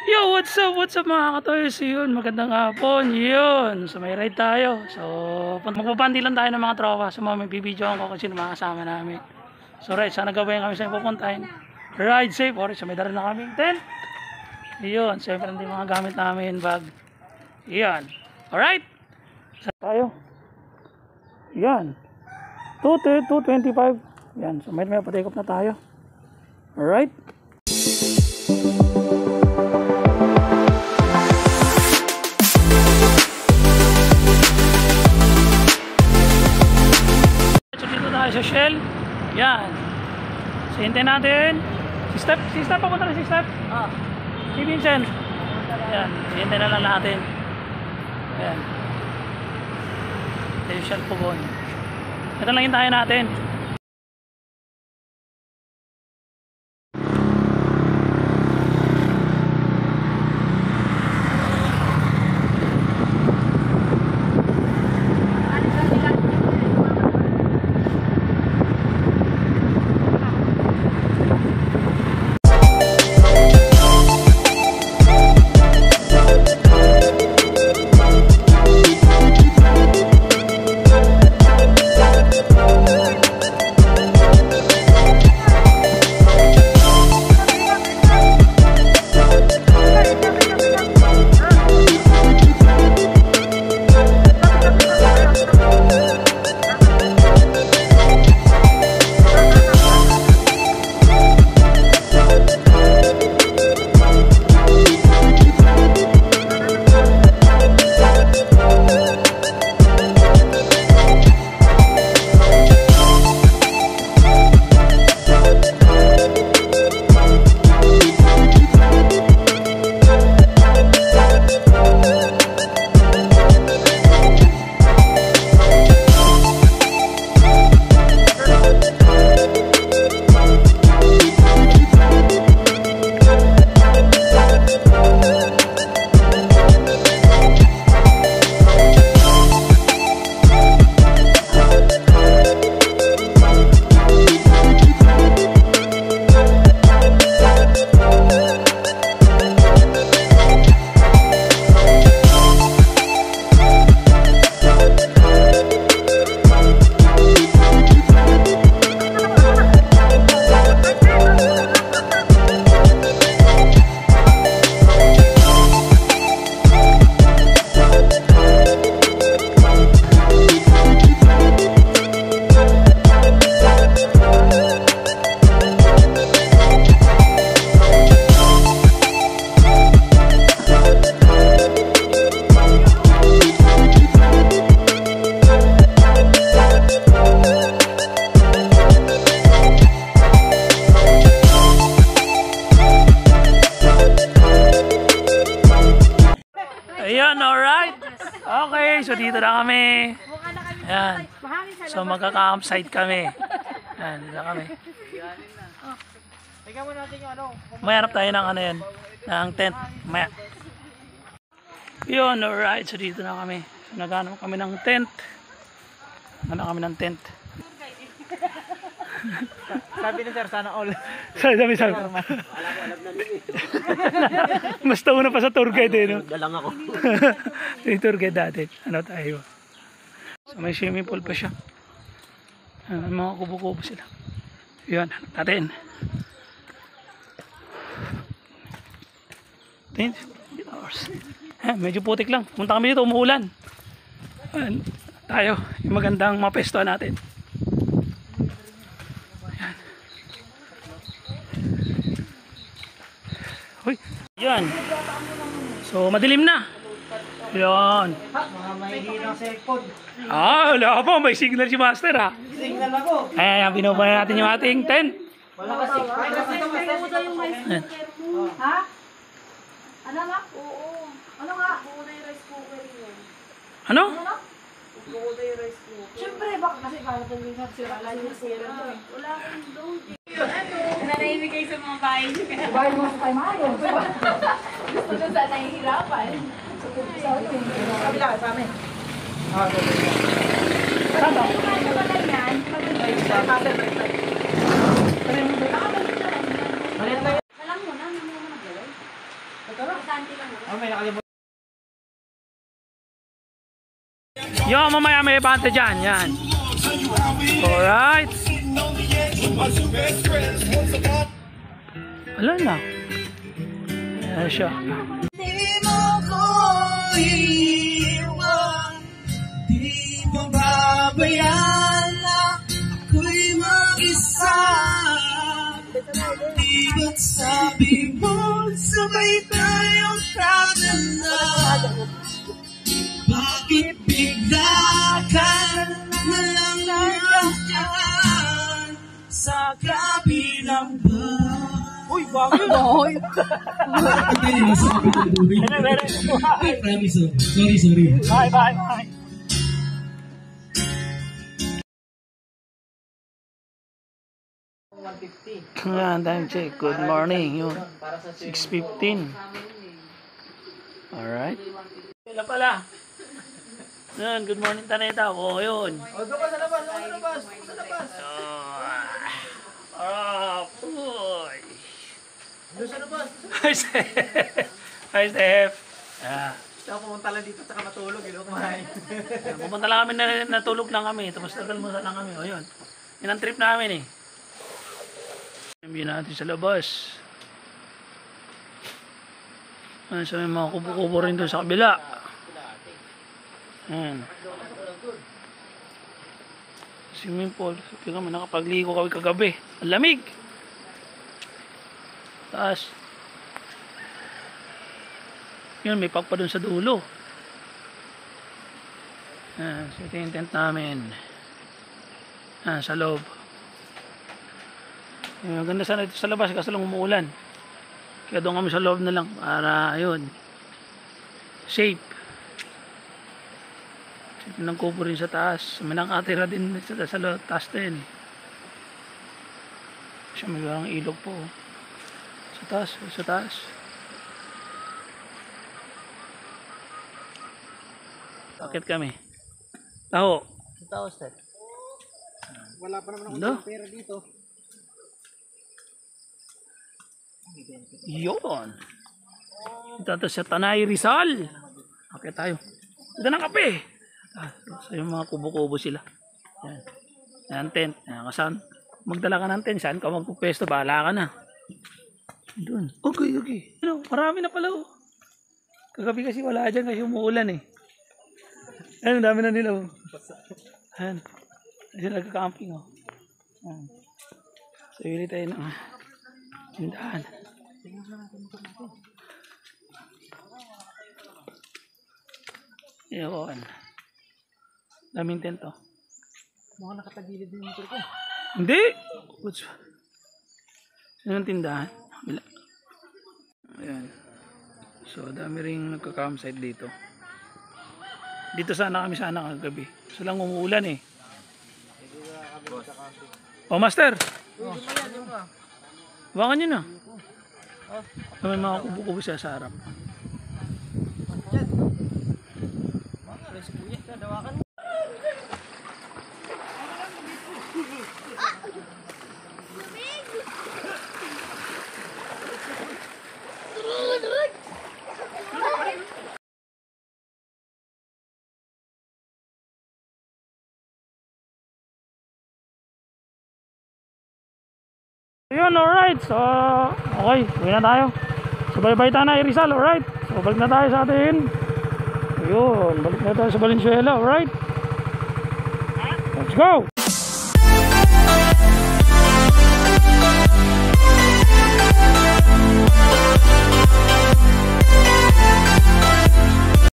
Yo, what's up mga katoys? Yun, magandang hapon. Yun, so may ride tayo. So, magbabandi lang tayo ng mga tropa. So, may bibidyoan ko kung sino mga kasama namin. So, right, sana gawin kami sa pupuntahin. Ride safe. Alright, so may dala na kami tent. Yun, siyempre hindi mga gamit namin, bag. Yan. Alright. So, tayo. Yan. 2:25. Yan, so may pa-take off na tayo. Alright. Sa Shell. Yan. So, hintayin natin. Si Steph papunta rin si Steph. Si Vincent. Yan. Hintayin na lang natin. Yan. Ito yung Shell Pugon. Ito lang hintayin natin. Ayan, alright. Okay, so dito na kami. Ayan. So magka-campsite kami. Ayan, dito kami. Mayarap tayo ng ano yan, ng tent. Maya. Yun, alright. So dito na kami. So naghanap kami ng tent. Naghanap kami ng tent. Sabi ni sir, sana all. Sabi. Mas tauna pa sa tour guide eh, no? Dalang ako. Yung tour guide dati. Ano tayo? So may swimming pool pa siya. Mga kubo-kubo sila. Yun, natin. Medyo putik lang. Punta kami dito, umuulan. Tayo, yung magandang mapestuhan natin. Uy, yan. So, madilim na. Yan. Mga mahihina sa airpod. Wala pa. May signal si Master, ha. Signal ako. Ayan, binubaya natin yung ating tent. Wala kasi. Ha? Ano nga? Oo. Ano nga? Buo na yung rice cooker yun. Ano? Buo na yung rice cooker. Siyempre, baka kasi para tawin na sila. Wala akong load. Nanahimik kayo sa mga bahay nyo. Bahay mo sa tayo maayon. Gusto nyo sa nahihirapan. Kabila, sa amin. Saan ba? Ano ba lang yan? Alam mo na, hindi mo nagalaw. may nakalimutan. Yo, mamaya may bante dyan. Yan. Alright. Wala na. Ayan siya. Di mo ko iiwan, di mo babayaan na ako'y mag-isa. Diba't sabi mo, sabay tayong tatanda. Bakit bigla ka na lang nandiyan sa kabilang ba? Uy, bago yun! Sorry. Bye. Ayan, time check. Good morning. Yun. 6:15. Alright. Kailan pala? Yun, good morning Taneta. Oo, yun. O, doon ka sa labas, sa labas. Boy. Doon sa labas. Hi, Steph. Hi, Steph. Siya pumunta lang dito tsaka matulog, kumain. Pupunta lang kami, natulog lang kami. Tapos nagkalmusan lang kami. O, yun. Yun ang trip namin eh. View natin sa labas. Ayan, sa may mga kubo-kubo rin doon sa kabila. Ayan. Swimming pool. Sabi kami, nakapagligo kami kagabi. Ang lamig. Taas. Yun, may pagpa doon sa dulo. Ayan, so ito yung tent namin. Ayan, sa loob. Ganda sana ito sa labas kasi lang umuulan. Kaya doon kami sa loob na lang para ayun safe. Safe ng kubo rin sa taas. May nakatira din sa taas din. Siya may garang ilog po. Sa taas. Bakit kami? Taho. Taos, sir. Wala pa naman Ano? akong pera dito. Yun. Ito sa Tanay Rizal. Okay tayo. Ito ng kape. So yung mga kubo-kubo sila. Yan. Yan tent. Yan, kasan. Magdala ka ng tent. Saan ka magpupesto? Bahala ka na. Doon. Okay. Ano, marami na pala. Oh. Kagabi kasi wala dyan kasi umuulan eh. Ayun, dami na nila. Oh. Ayan. Kasi nagka-camping. Oh. Ayan. So yun tayo na. Tindahan. Yun. Daming tento. Mukhang nakatagilid din yung motor ko. Hindi! Saan ang tindahan? Wala. Ayan. So, dami rin nagka-campsite dito. Dito sana kami kagabi. So lang umuulan eh. Oh, master! Hawakan nyo na. May mga kubo-kubo siya sa harap. Ayun, alright. So, okay. Uwi na tayo. So, bye-bye Tanay Rizal, alright. So, balik na tayo sa atin. Ayun, balik na tayo sa Valenzuela, alright. Let's go!